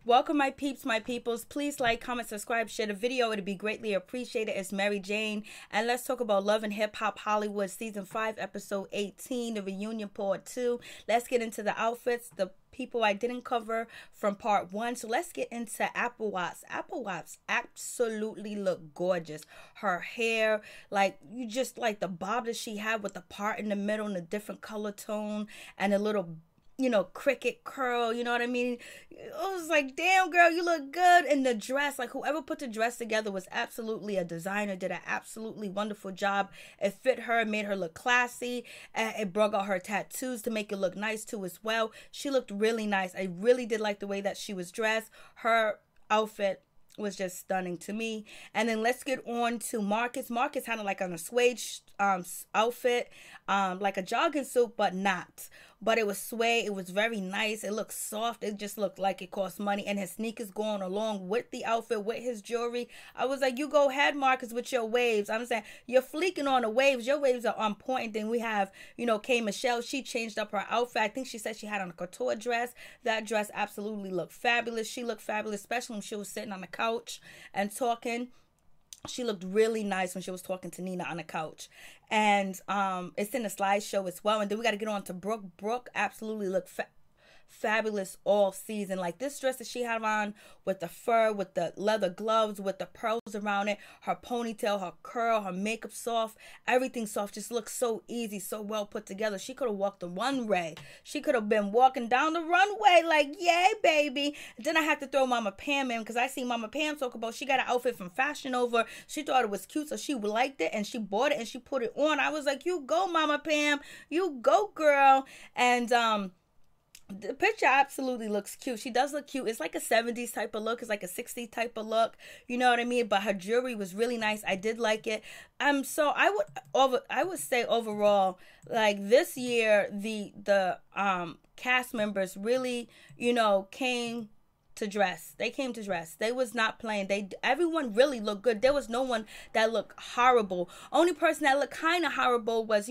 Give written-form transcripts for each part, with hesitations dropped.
Welcome, my peeps, my peoples. Please like, comment, subscribe, share the video. It'd be greatly appreciated. It's Mary Jane, and let's talk about Love and Hip Hop Hollywood Season 5, Episode 18, the reunion part 2. Let's get into the outfits, the people I didn't cover from part 1. So let's get into Apple Watts. Apple Watts absolutely look gorgeous. Her hair, like, you just like the bob that she had with the part in the middle and a different color tone and a little cricket curl, you know what I mean? It was like, damn, girl, you look good. And the dress, like, whoever put the dress together was absolutely a designer, did an absolutely wonderful job. It fit her, made her look classy. It brought out her tattoos to make it look nice too as well. She looked really nice. I really did like the way that she was dressed. Her outfit was just stunning to me. And then let's get on to Marcus. Marcus had like on a suede outfit, like a jogging suit, but not. But it was suede. It was very nice. It looked soft. It just looked like it cost money. And his sneakers going along with the outfit, with his jewelry. I was like, you go ahead, Marcus, with your waves. I'm saying, you're fleeking on the waves. Your waves are on point. Then we have, K. Michelle. She changed up her outfit. I think she said she had on a couture dress. That dress absolutely looked fabulous. She looked fabulous, especially when she was sitting on the couch and talking. She looked really nice when she was talking to Nina on the couch. And it's in the slideshow as well. And then we got to get on to Brooke. Brooke absolutely looked fabulous all season. Like this dress that she had on with the fur, with the leather gloves, with the pearls around it, her ponytail, her curl, her makeup soft, everything soft, just looks so easy, so well put together. She could have walked the runway. She could have been walking down the runway like, yay, baby. And then I had to throw Mama Pam in because I see Mama Pam talk about she got an outfit from Fashion Nova. She thought it was cute, so she liked it and she bought it and she put it on. I was like, you go, Mama Pam. You go, girl. And the picture absolutely looks cute. She does look cute. It's like a 70s type of look. It's like a 60s type of look. You know what I mean? But her jewelry was really nice. I did like it. So I would say overall, like this year, the cast members really, came to dress. They came to dress. They was not playing. Everyone really looked good. There was no one that looked horrible. Only person that looked kind of horrible was,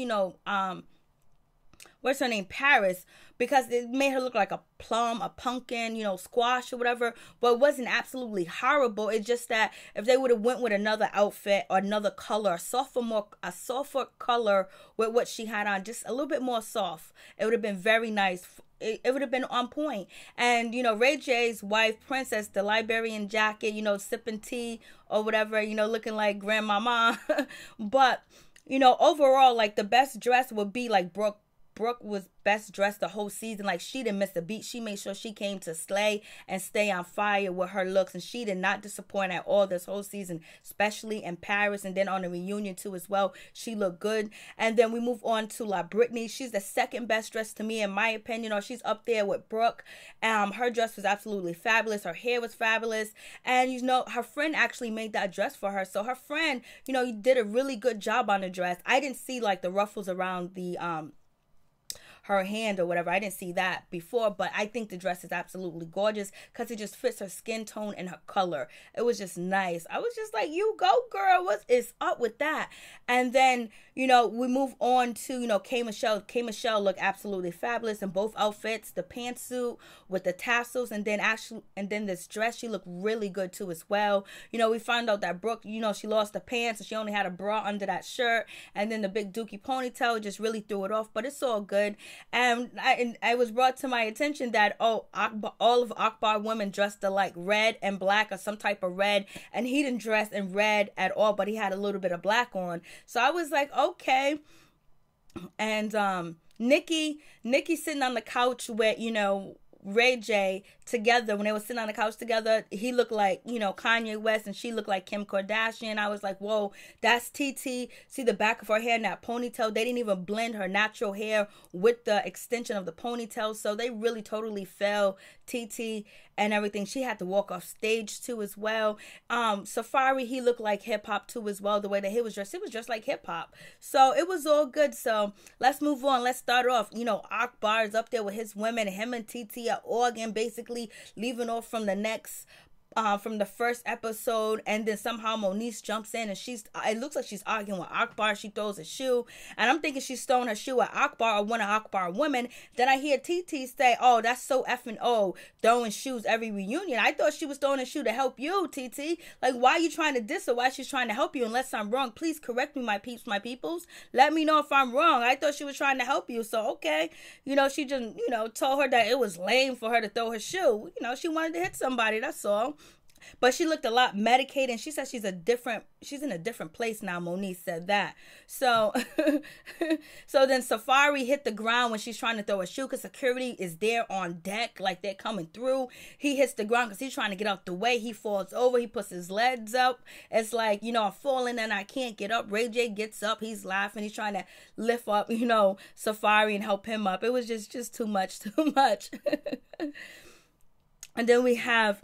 what's her name? Paris, because it made her look like a plum, a pumpkin, squash or whatever, but it wasn't absolutely horrible. It's just that if they would have went with another outfit or another color, a softer color with what she had on, just a little bit more soft, it would have been very nice. It would have been on point. And, Ray J's wife, Princess, the Liberian jacket, sipping tea or whatever, looking like grandmama. But, overall, like the best dress would be like Brooke. Brooke was best dressed the whole season. Like, she didn't miss a beat. She made sure she came to slay and stay on fire with her looks. And she did not disappoint at all this whole season, especially in Paris. And then on the reunion, too, as well. She looked good. And then we move on to La Brittany. She's the second best dressed to me, in my opinion. She's up there with Brooke. Her dress was absolutely fabulous. Her hair was fabulous. And, her friend actually made that dress for her. So her friend, did a really good job on the dress. I didn't see, like, the ruffles around the her hand or whatever. I didn't see that before, but I think the dress is absolutely gorgeous because it just fits her skin tone and her color. It was just nice. I was just like, you go, girl. What is up with that? And then, we move on to, K. Michelle. K. Michelle looked absolutely fabulous in both outfits. The pantsuit with the tassels and then this dress, she looked really good too as well. We found out that Brooke, she lost the pants and she only had a bra under that shirt. And then the big dookie ponytail just really threw it off, but it's all good. And I was brought to my attention that, all of Akbar women dressed like red and black or some type of red. And he didn't dress in red at all, but he had a little bit of black on. So I was like, okay. And Nikki sitting on the couch with, Ray J together. When they were sitting on the couch together, he looked like, Kanye West and she looked like Kim Kardashian. I was like, whoa, that's TT. See the back of her hair and that ponytail. They didn't even blend her natural hair with the extension of the ponytail. So they really totally fell TT and everything. She had to walk off stage too as well. Safari, he looked like hip hop too as well. The way that he was dressed, it was just like hip hop. So it was all good. So let's move on. Let's start off. Akbar is up there with his women. Him and TT are all again basically leaving off from the next from the first episode, and then somehow Moniece jumps in and it looks like she's arguing with Akbar. She throws a shoe, and I'm thinking she's throwing her shoe at Akbar or one of Akbar women. Then I hear TT say, "Oh, that's so effing old, throwing shoes every reunion." I thought she was throwing a shoe to help you, TT. Like, why are you trying to diss her? Why she's trying to help you? Unless I'm wrong, please correct me, my peeps, my peoples. Let me know if I'm wrong. I thought she was trying to help you. So okay, she just told her that it was lame for her to throw her shoe. She wanted to hit somebody. That's all. But she looked a lot medicated, and she said she's in a different place now. Moniece said that. So so then Safari hit the ground when she's trying to throw a shoe, because security is there on deck, like they're coming through. He hits the ground because he's trying to get out the way. He falls over. He puts his legs up. It's like, I'm falling and I can't get up. Ray J gets up. He's laughing. He's trying to lift up, Safari and help him up. It was just too much. And then we have,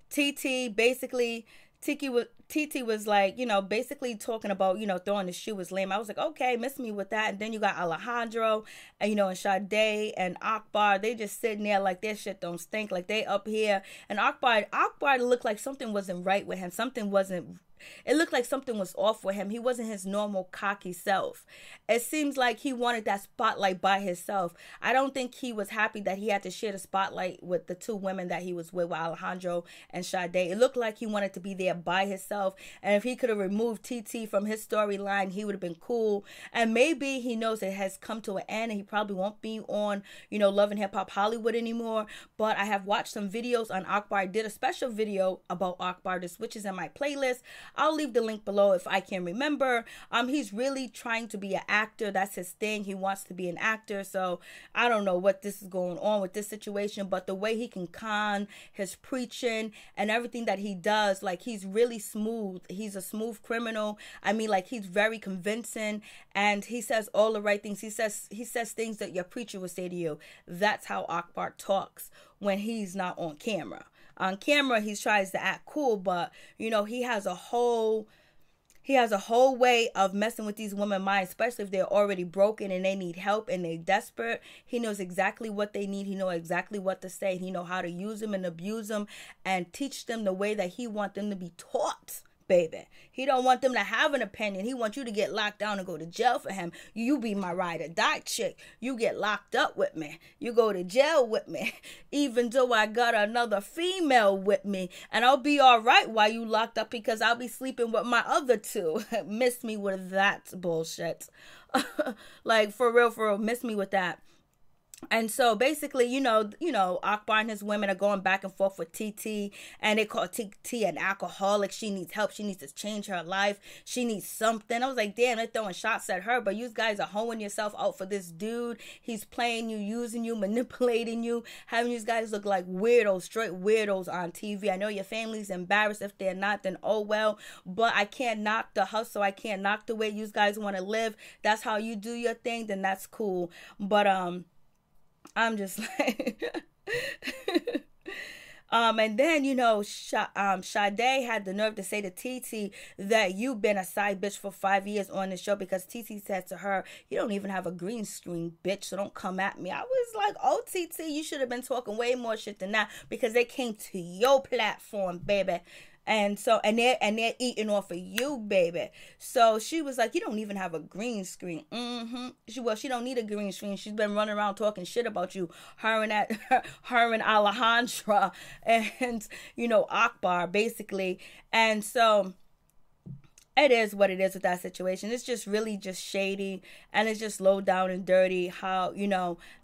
TT. Basically TT was like, basically talking about, throwing the shoe was lame. I was like, okay, miss me with that. And then you got Alejandro and, and Sade and Akbar. They just sitting there like their shit don't stink. Like they up here. And Akbar looked like something wasn't right with him. It looked like something was off with him. He wasn't his normal cocky self. It seems like he wanted that spotlight by himself. I don't think he was happy that he had to share the spotlight with the two women that he was with Alejandro and Sade. It looked like he wanted to be there by himself. And if he could have removed TT from his storyline, he would have been cool. And maybe he knows it has come to an end and he probably won't be on, Love and Hip Hop Hollywood anymore. But I have watched some videos on Akbar. I did a special video about Akbar, which is in my playlist. I'll leave the link below if I can remember. He's really trying to be an actor. That's his thing. He wants to be an actor. So I don't know what this is going on with this situation, but the way he can con, his preaching and everything that he does, like he's really smooth. He's a smooth criminal. I mean, like he's very convincing and he says all the right things. He says things that your preacher would say to you. That's how Akbar talks when he's not on camera. On camera, he tries to act cool, but, he has a whole way of messing with these women's minds, especially if they're already broken and they need help and they're desperate. He knows exactly what they need. He knows exactly what to say. He knows how to use them and abuse them and teach them the way that he wants them to be taught. Baby, he don't want them to have an opinion. He wants you to get locked down and go to jail for him. You be my ride or die chick. You get locked up with me. You go to jail with me. Even though I got another female with me. And I'll be all right while you locked up because I'll be sleeping with my other two. Miss me with that bullshit. Like, for real, miss me with that. And so basically, Akbar and his women are going back and forth with TT, and they call TT an alcoholic. She needs help. She needs to change her life. She needs something. I was like, damn, they're throwing shots at her, but you guys are hoeing yourself out for this dude. He's playing you, using you, manipulating you, having you guys look like weirdos, straight weirdos on TV. I know your family's embarrassed. If they're not, then oh well, but I can't knock the hustle. I can't knock the way you guys want to live. That's how you do your thing, then that's cool. But, I'm just like, and then, Sade had the nerve to say to TT that you've been a side bitch for 5 years on the show, because TT said to her, you don't even have a green screen, bitch, so don't come at me. I was like, oh, TT, you should have been talking way more shit than that, because they came to your platform, baby. And so, and they're eating off of you, baby. So she was like, you don't even have a green screen. She don't need a green screen. She's been running around talking shit about you. Her and Alejandra and, Akbar, basically. And so it is what it is with that situation. It's just really just shady, and it's just low down and dirty how,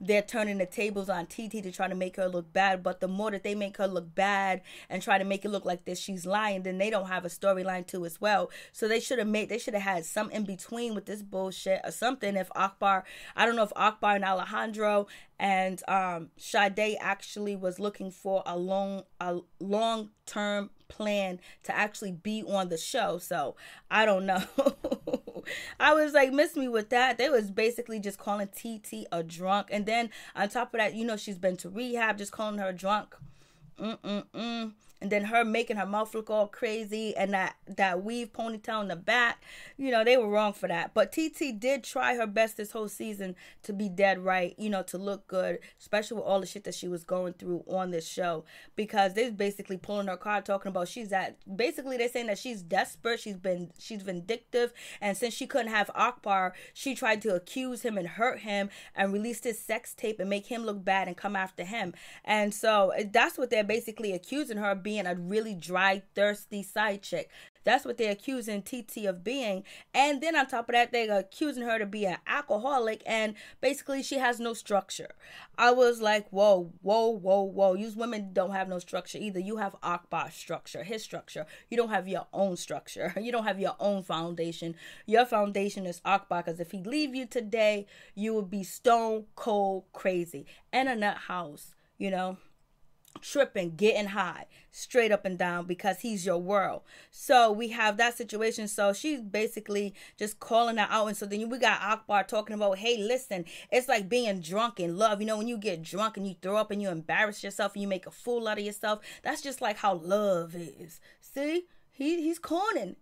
they're turning the tables on TT to try to make her look bad. But the more that they make her look bad and try to make it look like this, she's lying, then they don't have a storyline too as well. So they should have had some in between with this bullshit or something. If Akbar, I don't know if Akbar and Alejandro and Sade actually was looking for a long-term plan to actually be on the show. So I don't know. I was like, miss me with that. They was basically just calling TT a drunk, and then on top of that, she's been to rehab, just calling her a drunk. And then her making her mouth look all crazy and that weave ponytail in the back. You know, they were wrong for that. But TT did try her best this whole season to be dead right, you know, to look good, especially with all the shit that she was going through on this show. Because they're basically pulling her card, talking about basically they're saying that she's desperate, she's vindictive, and since she couldn't have Akbar, she tried to accuse him and hurt him and release his sex tape and make him look bad and come after him. And so that's what they're basically accusing her of being, a really dry, thirsty side chick. That's what they're accusing TT of being. And then on top of that, they're accusing her to be an alcoholic, and basically she has no structure. I was like, whoa. You women don't have no structure either. You have Akbar's structure, his structure. You don't have your own structure. You don't have your own foundation. Your foundation is Akbar, because if he leave you today, you would be stone cold crazy in a nut house, you know, tripping, getting high, straight up and down, because he's your world. So we have that situation. So she's basically just calling her out. And so then we got Akbar talking about, hey, listen, it's like being drunk in love. You know, when you get drunk and you throw up and you embarrass yourself and you make a fool out of yourself, that's just like how love is. See? He's conning.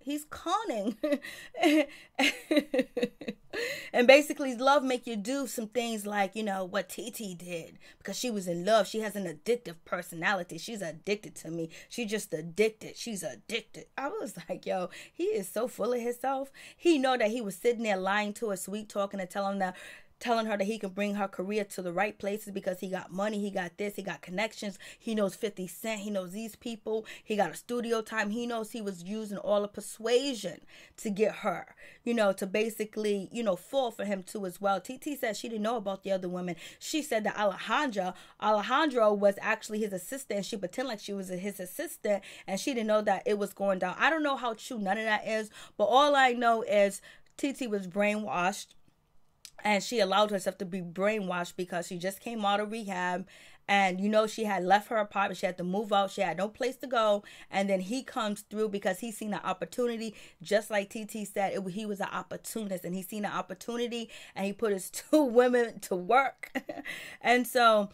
And basically love make you do some things like, you know, what TT did, because she was in love. She has an addictive personality. She's addicted to me. She just addicted. She's addicted. I was like, yo, he is so full of himself. He know that he was sitting there lying to her, sweet talking, and telling her that he can bring her career to the right places because he got money, he got this, he got connections, he knows 50 Cent, he knows these people, he got a studio time, he knows he was using all the persuasion to get her, you know, to basically, you know, fall for him too as well. TT said she didn't know about the other women. She said that Alejandro was actually his assistant, and she pretended like she was his assistant, and she didn't know that it was going down. I don't know how true none of that is, but all I know is TT was brainwashed. And she allowed herself to be brainwashed because she just came out of rehab. And, you know, she had left her apartment. She had to move out. She had no place to go. And then he comes through because he seen an opportunity. Just like TT said, he was an opportunist. And he seen an opportunity. And he put his 2 women to work. And so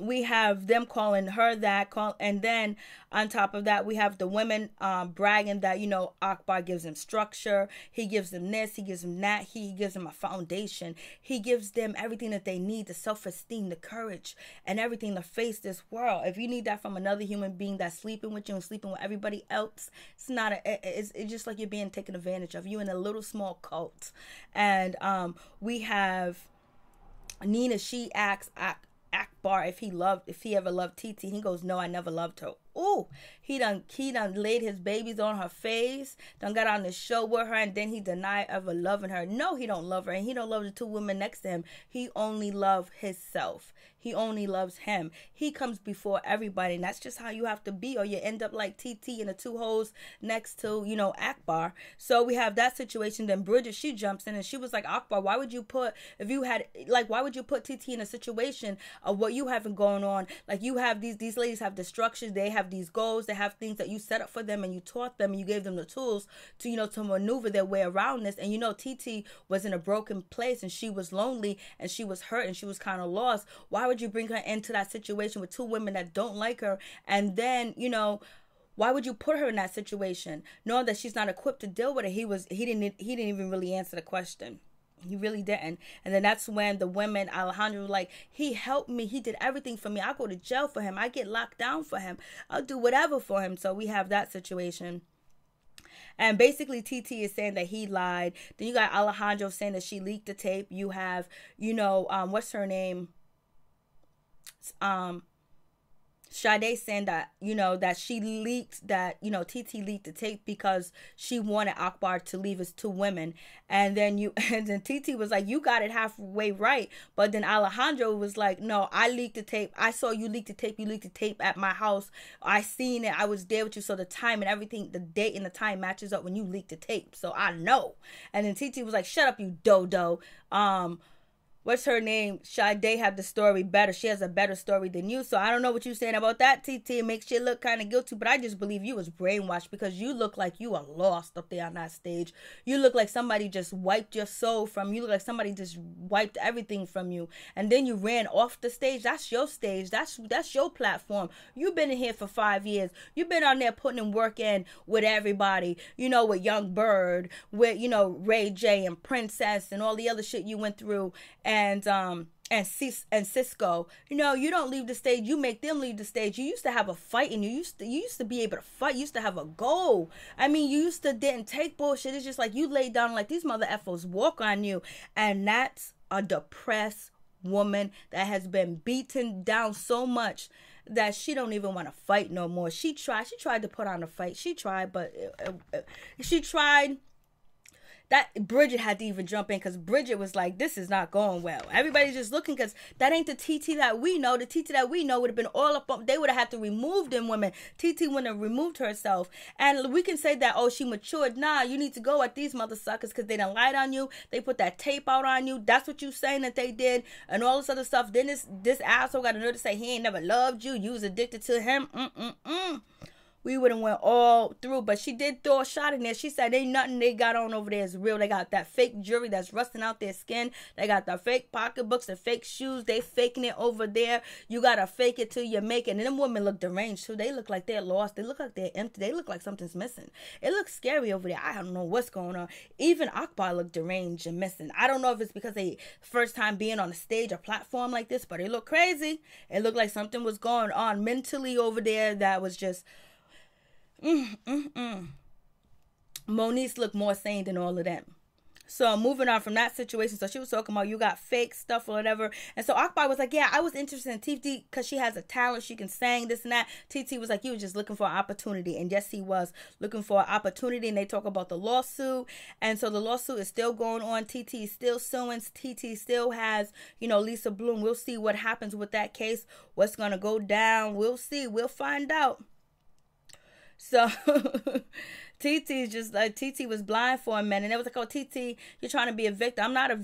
we have them calling her that, and then on top of that, we have the women bragging that, you know, Akbar gives them structure, he gives them this, he gives them that, he gives them a foundation, he gives them everything that they need, the self-esteem, the courage, and everything to face this world. If you need that from another human being that's sleeping with you and sleeping with everybody else, it's just like you're being taken advantage of. You in a little small cult. And we have Nina. She asks Akbar if he ever loved TT. He goes, no, I never loved her. Ooh, he done laid his babies on her face, done got on the show with her, and then he denied ever loving her. No, he don't love her, and he don't love the 2 women next to him. He only loves himself. He only loves him. He comes before everybody, and that's just how you have to be, or you end up like TT and the 2 hoes next to, you know, Akbar. So we have that situation. Then Bridget, she jumps in, and she was like, Akbar, why would you put TT in a situation of what you having going on? Like, you have these ladies have the structures, they have these goals, they have things that you set up for them, and you taught them, and you gave them the tools to, you know, to maneuver their way around this. And, you know, TT was in a broken place, and she was lonely, and she was hurt, and she was kind of lost. Why would you bring her into that situation with 2 women that don't like her? And then, you know, why would you put her in that situation knowing that she's not equipped to deal with it? He didn't even really answer the question. He really didn't. And then that's when the women, Alejandro was like, he helped me. He did everything for me. I go to jail for him. I get locked down for him. I'll do whatever for him. So we have that situation. And basically TT is saying that he lied. Then you got Alejandro saying that she leaked the tape. You have, you know, what's her name? Sade saying that, you know, that she leaked that, you know, TT leaked the tape because she wanted Akbar to leave his 2 women. And then TT was like, you got it halfway right. But then Alejandro was like, no, I leaked the tape. I saw you leak the tape. You leaked the tape at my house. I seen it. I was there with you. So the time and everything, the date and the time matches up when you leaked the tape. So I know. And then TT was like, shut up, you dodo. what's her name? Sade have the story better. She has a better story than you. So I don't know what you're saying about that, TT. It makes you look kind of guilty, but I just believe you was brainwashed because you look like you are lost up there on that stage. You look like somebody just wiped your soul from you. You look like somebody just wiped everything from you. And then you ran off the stage. That's your stage. That's your platform. You've been in here for 5 years. You've been on there putting in work in with everybody. You know, with Young Bird, with, you know, Ray J and Princess and all the other shit you went through. And Cisco, you know, you don't leave the stage, you make them leave the stage. You used to have a fight, and you used to be able to fight. You used to have a goal. I mean, you used to didn't take bullshit. It's just like you laid down like these mother effers walk on you, and that's a depressed woman that has been beaten down so much that she don't even want to fight no more. She tried to put on a fight. She tried, but she tried. That Bridget had to even jump in because Bridget was like, this is not going well. Everybody's just looking because that ain't the TT that we know. The TT that we know would have been all up on, they would have had to remove them women. TT wouldn't have removed herself. And we can say that, oh, she matured. Nah, you need to go at these mother suckers because they done lied on you. They put that tape out on you. That's what you saying that they did and all this other stuff. Then this asshole got a nerve to say he ain't never loved you. You was addicted to him. We would have went all through, but she did throw a shot in there. She said ain't nothing they got on over there is real. They got that fake jewelry that's rusting out their skin. They got the fake pocketbooks, the fake shoes. They faking it over there. You gotta fake it till you make it. And them women look deranged too. They look like they're lost. They look like they're empty. They look like something's missing. It looks scary over there. I don't know what's going on. Even Akbar looked deranged and missing. I don't know if it's because they first time being on a stage or platform like this, but they look crazy. It looked like something was going on mentally over there that was just Moniece looked more sane than all of them. So moving on from that situation, so she was talking about you got fake stuff or whatever. And so Akbar was like, yeah, I was interested in TT because she has a talent. She can sing this and that. TT was like, you was just looking for an opportunity. And yes, he was looking for an opportunity. And they talk about the lawsuit. And so the lawsuit is still going on. TT is still suing. TT still has, you know, Lisa Bloom. We'll see what happens with that case. What's going to go down. We'll see. We'll find out. So TT just like TT was blind for a minute. And it was like, oh, TT, you're trying to be a victim. I'm not a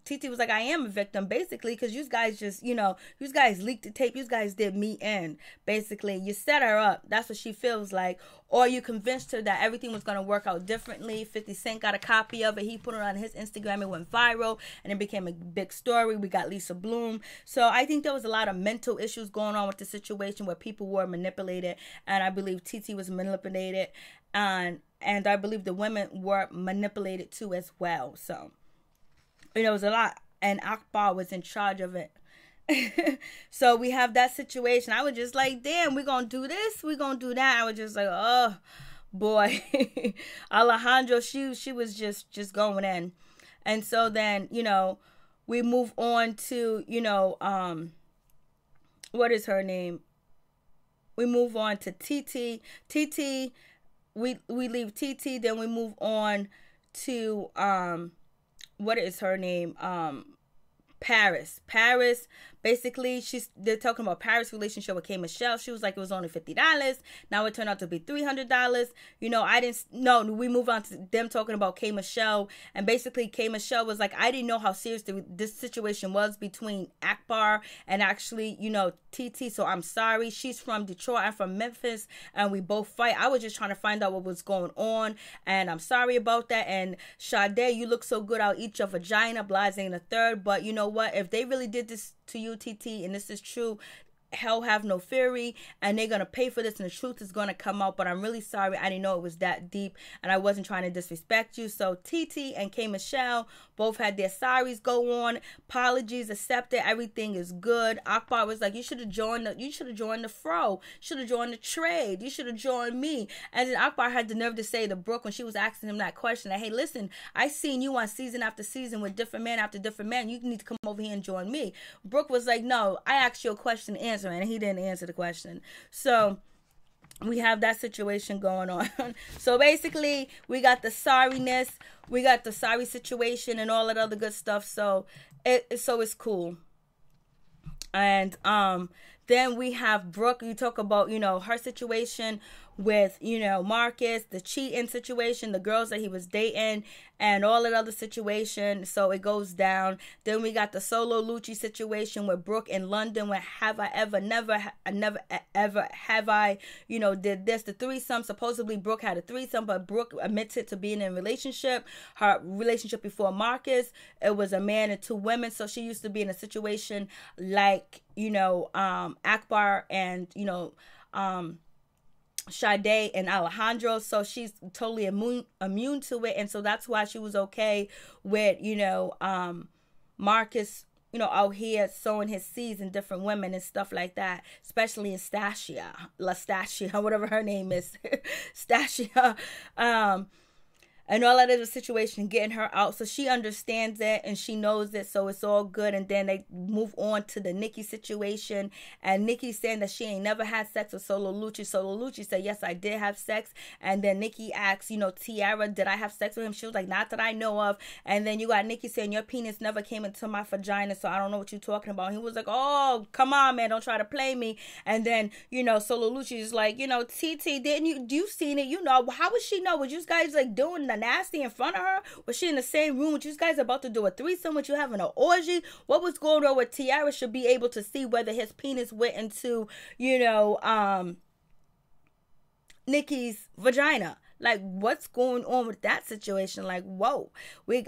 TT was like, I am a victim, basically, because you guys just, you know, you guys leaked the tape. You guys did me in, basically. You set her up. That's what she feels like. Or you convinced her that everything was going to work out differently. 50 Cent got a copy of it. He put it on his Instagram. It went viral, and it became a big story. We got Lisa Bloom. So I think there was a lot of mental issues going on with the situation where people were manipulated, and I believe TT was manipulated, and I believe the women were manipulated too as well. So, you know, it was a lot, and Akbar was in charge of it. So we have that situation. I was just like, damn, we're gonna do this, we're gonna do that. I was just like, oh boy. Alejandro, she was just going in. And so then, you know, we move on to, you know, what is her name? We move on to TT. We leave TT, then we move on to what is her name? Paris. Basically, they're talking about Paris' relationship with K. Michelle. She was like, it was only $50. Now it turned out to be $300. You know, we move on to them talking about K. Michelle. And basically, K. Michelle was like, I didn't know how serious this situation was between Akbar and actually, you know, TT. So I'm sorry. She's from Detroit. I'm from Memphis. And we both fight. I was just trying to find out what was going on. And I'm sorry about that. And Sade, you look so good. I'll eat your vagina. Blase in the third. But you know what? If they really did this to you, TT, and this is true, hell have no fury, and they're gonna pay for this, and the truth is gonna come out. But I'm really sorry, I didn't know it was that deep, and I wasn't trying to disrespect you. So TT and K. Michelle both had their sorries go on, apologies accepted, everything is good. Akbar was like, you should have joined the fro, should have joined the trade, you should have joined me. And then Akbar had the nerve to say to Brooke when she was asking him that question, that, hey, listen, I seen you on season after season with different man after different man, you need to come over here and join me. Brooke was like, no, I asked you a question, answer, and he didn't answer the question. So we have that situation going on. So basically, we got the sorriness, we got the sorry situation, and all that other good stuff. So it's cool. And Then we have Brooke. You talk about, her situation with, Marcus, the cheating situation, the girls that he was dating, and all that other situation. So it goes down. Then we got the Solo Lucci situation with Brooke in London, where have I ever, never, ever have I, did this. The threesome. Supposedly Brooke had a threesome, but Brooke admitted to being in a relationship. Her relationship before Marcus, it was a man and 2 women. So she used to be in a situation like, Akbar and, Sade and Alejandro, so she's totally immune to it, and so that's why she was okay with Marcus out here sowing his seeds in different women and stuff like that, especially in Stasia, whatever her name is. Stasia, and all that is a situation getting her out. So she understands it and she knows it. So it's all good. And then they move on to the Nikki situation. And Nikki's saying that she ain't never had sex with Solo Lucci. Solo Lucci said, yes, I did have sex. And then Nikki asks, Tiara, did I have sex with him? She was like, not that I know of. And then you got Nikki saying, your penis never came into my vagina, so I don't know what you're talking about. And he was like, oh, come on, man, don't try to play me. And then, Solo Lucci is like, TT, do you seen it? How would she know? Was you guys like doing the nasty in front of her? Was she in the same room with you guys about to do a threesome with you having an orgy? What was going on with Tiara? Should be able to see whether his penis went into Nikki's vagina. Like, what's going on with that situation? Like, whoa.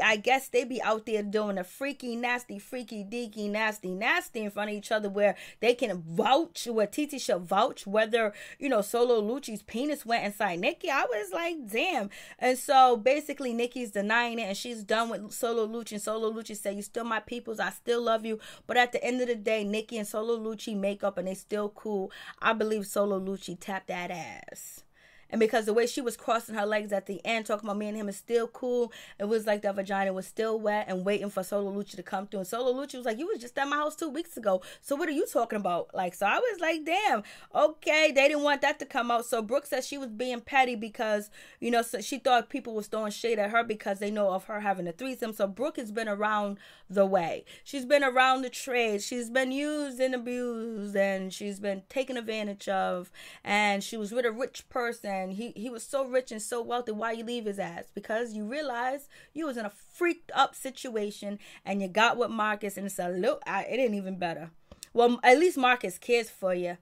I guess they be out there doing a freaky, nasty, freaky, deaky, nasty in front of each other, where they can vouch, where Titi should vouch whether, Solo Lucci's penis went inside Nikki. I was like, damn. And so basically Nikki's denying it, and she's done with Solo Lucci. And Solo Lucci said, you still my peoples, I still love you. But at the end of the day, Nikki and Solo Lucci make up and they still cool. I believe Solo Lucci tapped that ass. And because the way she was crossing her legs at the end, talking about me and him is still cool, it was like the vagina was still wet and waiting for Solo Lucci to come through. And Solo Lucci was like, you was just at my house 2 weeks ago, so what are you talking about? Like, so I was like, damn, okay, they didn't want that to come out. So Brooke said she was being petty because, so she thought people was throwing shade at her because they know of her having a threesome. So Brooke has been around the way. She's been around the trade. She's been used and abused, and she's been taken advantage of, and she was with a rich person. He was so rich and so wealthy. Why you leave his ass? Because you realize you was in a freaked up situation and you got with Marcus, and it's it ain't even better. Well, at least Marcus cares for you.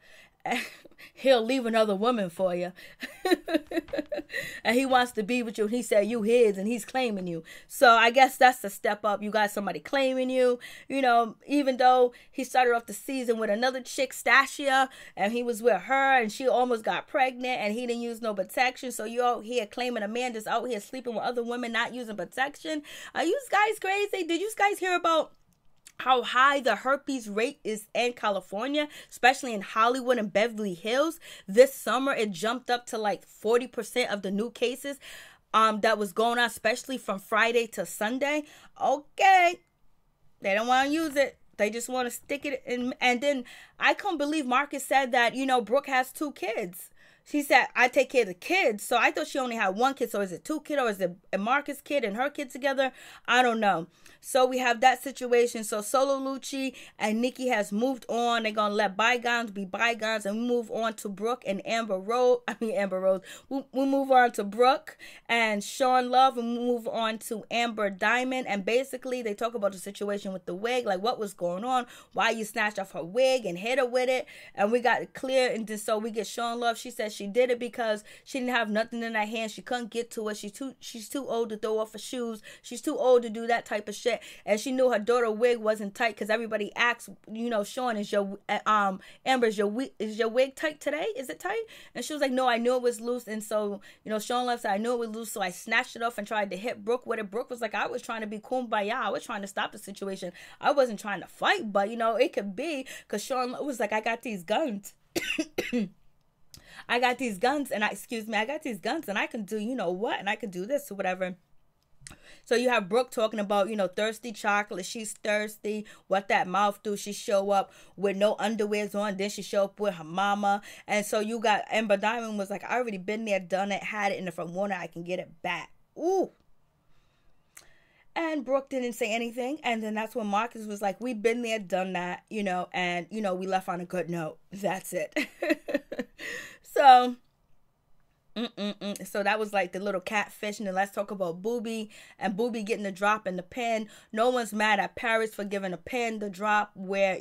He'll leave another woman for you. And he wants to be with you. He said you his, and he's claiming you. So I guess that's a step up. You got somebody claiming you. Even though he started off the season with another chick, Stasia, and he was with her, and she almost got pregnant, and he didn't use no protection. So you out here claiming a man just out here sleeping with other women, not using protection. Are you guys crazy? Did you guys hear about how high the herpes rate is in California, especially in Hollywood and Beverly Hills? This summer, it jumped up to like 40% of the new cases that was going on, especially from Friday to Sunday. Okay, they don't want to use it. They just want to stick it in. And then I couldn't believe Marcus said that, Brooke has 2 kids. She said, I take care of the kids. So I thought she only had 1 kid. So is it 2 kids, or is it a Marcus kid and her kid together? I don't know. So we have that situation. So Solo Lucci and Nikki has moved on. They're going to let bygones be bygones. And we move on to Brooke and Amber Rose. We move on to Brooke and Sean Love. And we move on to Amber Diamond. And basically they talk about the situation with the wig. Like, what was going on? Why you snatched off her wig and hit her with it. And we got it clear. And then so we get Sean Love. She said she did it because she didn't have nothing in her hand. She couldn't get to it. She's too old to throw off her shoes. She's too old to do that type of shit. And she knew her daughter wig wasn't tight, because everybody asks, Sean, is your Amber, is your wig tight today? Is it tight? And she was like, no, I knew it was loose. And so, Sean Love said, I knew it was loose, so I snatched it off and tried to hit Brooke with it. Brooke was like, I was trying to be kumbaya. I was trying to stop the situation. I wasn't trying to fight, but it could be, because Sean Love was like, I got these guns. I got these guns, and I got these guns, and I can do what, and I can do this or whatever. So you have Brooke talking about, thirsty chocolate. She's thirsty. What that mouth do? She show up with no underwears on. Then she show up with her mama. And so you got Amber Diamond was like, I already been there, done it, had it. And if I want it, I can get it back. Ooh. And Brooke didn't say anything. And then that's when Marcus was like, we've been there, done that, and, we left on a good note. That's it. So, so that was like the little catfish. And then let's talk about Booby and Booby getting the drop in the pen. No one's mad at Paris for giving a pen the drop where,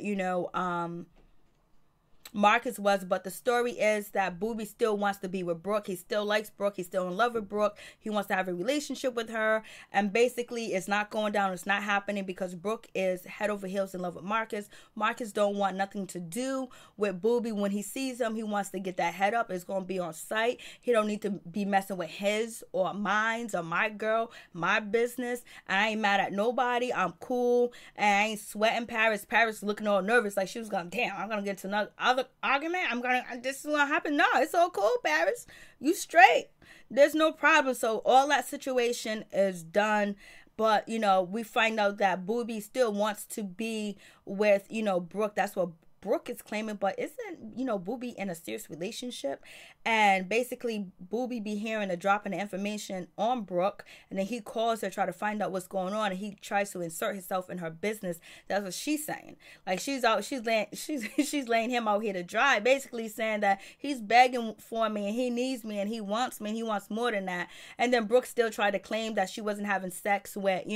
Marcus was, but the story is that Booby still wants to be with Brooke. He still likes Brooke. He's still in love with Brooke. He wants to have a relationship with her, and basically it's not going down. It's not happening because Brooke is head over heels in love with Marcus. Marcus don't want nothing to do with Booby. When he sees him, he wants to get that head up. It's going to be on site. He don't need to be messing with his or mine's or my girl, my business. I ain't mad at nobody. I'm cool, and I ain't sweating Paris. Paris looking all nervous like she was going, damn, I'm going to get to another argument. This is what happened. No, it's all cool, Paris. You straight. There's no problem. So all that situation is done. But, we find out that Booby still wants to be with, Brooke. That's what Brooke is claiming, but isn't, Booby in a serious relationship? And basically, Booby be hearing a drop in the information on Brooke, and then he calls her, try to find out what's going on, and he tries to insert himself in her business. That's what she's saying. Like, she's laying him out here to dry, basically saying that he's begging for me, and he needs me, and he wants me, and he wants more than that. And then Brooke still tried to claim that she wasn't having sex with,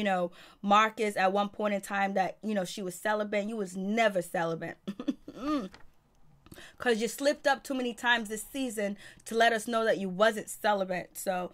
Marcus at one point in time, that, she was celibate. You was never celibate. Because you slipped up too many times this season to let us know that you wasn't celibate. So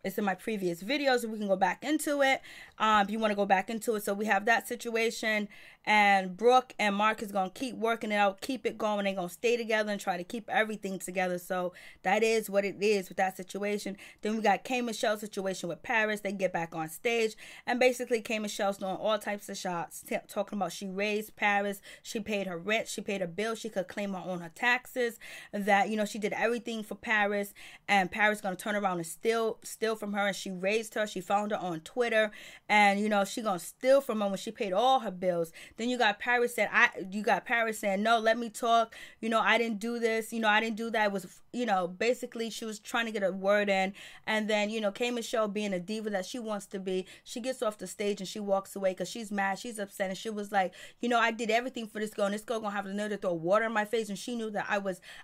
it's in my previous videos, and we can go back into it if you want to go back into it. So we have that situation, and Brooke and Mark is going to keep working it out, keep it going. They're going to stay together and try to keep everything together. So that is what it is with that situation. Then we got K. Michelle's situation with Paris. They get back on stage, and basically K. Michelle's doing all types of shots, talking about she raised Paris, she paid her rent, she paid her bills, she could claim her own taxes, that, she did everything for Paris, and Paris going to turn around and steal from her, and she raised her. She found her on Twitter, and she gonna steal from her when she paid all her bills. Then you got Paris saying, no, let me talk. I didn't do this. I didn't do that. It was, basically she was trying to get a word in. And then, K. Michelle, being a diva that she wants to be, she gets off the stage and she walks away because she's mad. She's upset. And she was like, I did everything for this girl, and this girl gonna have the nerve to throw water in my face. And she knew that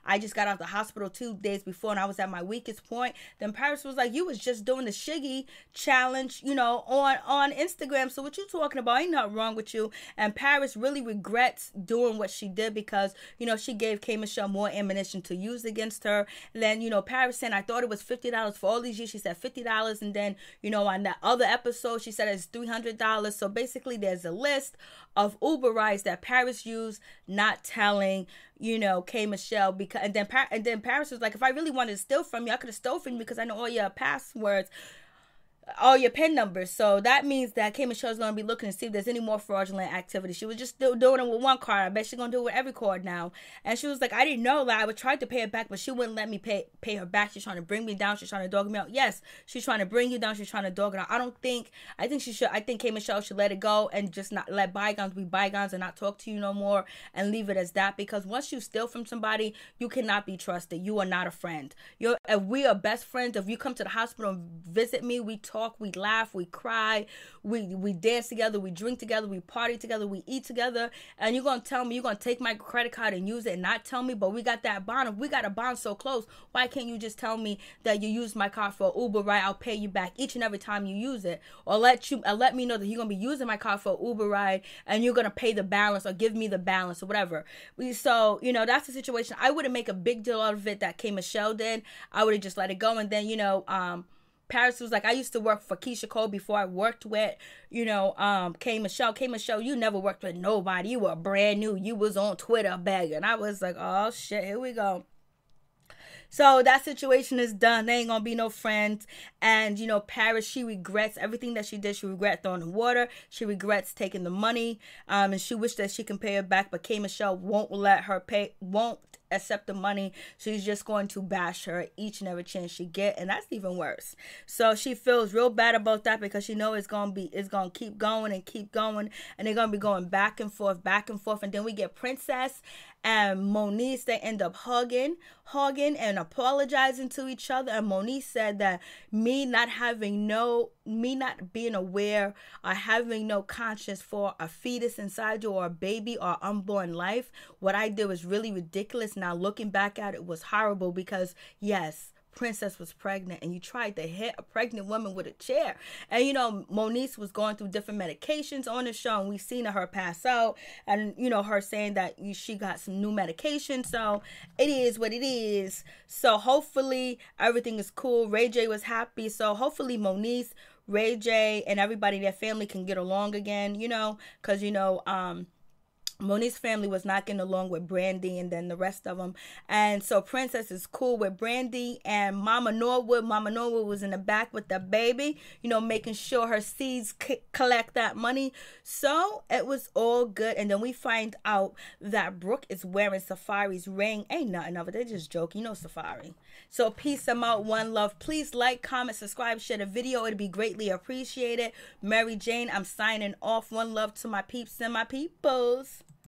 I just got out of the hospital 2 days before, and I was at my weakest point. Then Paris was like, you was just doing the Shiggy challenge, on Instagram. So what you talking about? Ain't nothing wrong with you. And Paris really regrets doing what she did because, she gave K. Michelle more ammunition to use against her. And then, Paris said, I thought it was $50 for all these years. She said $50. And then, on that other episode, she said it's $300. So basically there's a list of Uber rides that Paris used, not telling, K. Michelle, because, and then Paris was like, if I really wanted to steal from you, I could have stole from you because I know all your passwords, all your PIN numbers. So that means that K. Michelle's going to be looking to see if there's any more fraudulent activity. She was just still doing it with one card. I bet she's going to do it with every card now. And she was like, I didn't know that. I would try to pay it back, but she wouldn't let me pay her back. She's trying to bring me down. She's trying to dog me out. Yes, she's trying to bring you down. She's trying to dog it out. I think K. Michelle should let it go and just not let bygones be bygones and not talk to you no more and leave it as that. Because once you steal from somebody, you cannot be trusted. You are not a friend. If we are best friends, if you come to the hospital and visit me, we talk, we laugh, we cry, we dance together, we drink together, we party together, we eat together, and you're going to tell me you're going to take my credit card and use it and not tell me, but we got that bond. If we got a bond so close, why can't you just tell me that you used my card for Uber ride? I'll pay you back each and every time you use it, or let me know that you're going to be using my card for Uber ride and you're going to pay the balance or give me the balance or whatever. So, that's the situation. I wouldn't make a big deal out of it that K. Michelle did. I would have just let it go. And then, Paris was like, I used to work for Keisha Cole before I worked with, K. Michelle. K. Michelle, you never worked with nobody. You were brand new. You was on Twitter begging. I was like, oh, shit, here we go. So that situation is done. They ain't gonna be no friends. And, Paris, she regrets everything that she did. She regrets throwing the water. She regrets taking the money. And she wished that she can pay her back. But K. Michelle won't accept the money. She's just going to bash her each and every chance she get, and that's even worse. So she feels real bad about that because she knows it's gonna keep going, and they're gonna be going back and forth, and then we get Princess and Moniece. They end up hugging and apologizing to each other, and Moniece said that me not having no me not being aware or having no conscience for a fetus inside you or a baby or unborn life, what I did was really ridiculous. Now looking back at it was horrible because yes, Princess was pregnant and you tried to hit a pregnant woman with a chair. And you know, Moniece was going through different medications on the show, and we seen her pass out, and you know, her saying that she got some new medication. So it is what it is. So hopefully everything is cool. Ray J was happy. So hopefully Moniece, Ray J, and everybody, their family can get along again, you know, because you know, Monique's family was not getting along with Brandy and then the rest of them. And so Princess is cool with Brandy and Mama Norwood. Mama Norwood was in the back with the baby, you know, making sure her seeds collect that money. So it was all good. And then we find out that Brooke is wearing Safari's ring. Ain't nothing of it. They're just joking. You know Safari. So peace and out. One love. Please like, comment, subscribe, share the video. It'd be greatly appreciated. Mary Jane, I'm signing off. One love to my peeps and my peoples.